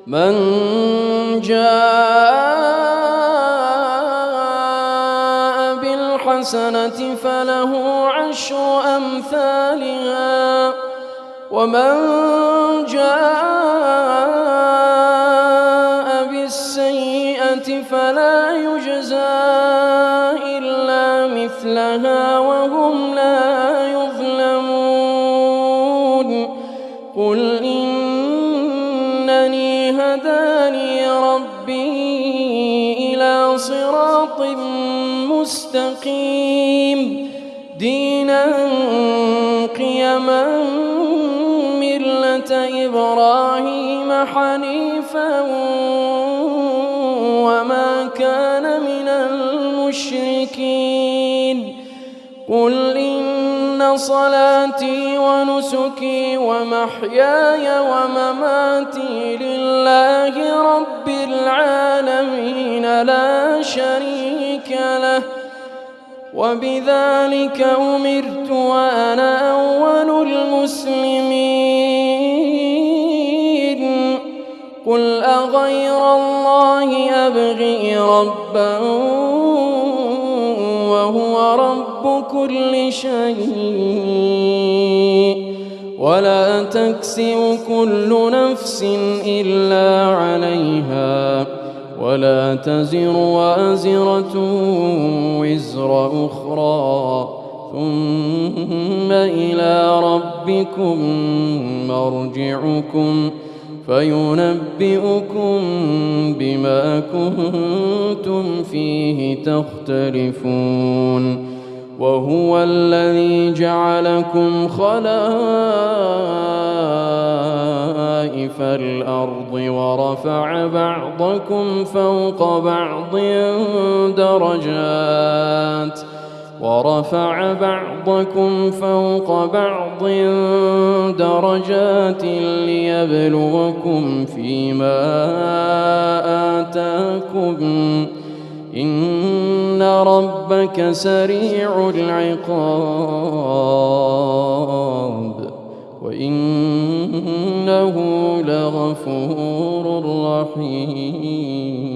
من جاء بالحسنة فله 10 أمثالها ومن جاء بالسيئة فلا يجزى إلا مثلها وهم لا يظلمون. قل إنني هداني ربي إلى صراط مستقيم دينا قيما ملة إبراهيم حنيفا وما كان من المشركين. قل إن صلاتي ونسكي ومحياي ومماتي لله رب العالمين لا شريك له وبذلك أمرت وأنا أول المسلمين. قل أغير الله أبغي ربا وهو رب كل شيء ولا تكسب كل نفس إلا عليها ولا تزر وازرة وزر أخرى ثم إلى ربكم مرجعكم فينبئكم بما كنتم فيه تختلفون. وهو الذي جعلكم خلائف الأرض ورفع بعضكم فوق بعض درجات ليبلوكم فيما آتاكم إن ربك سريع العقاب وإنه لغفور رحيم.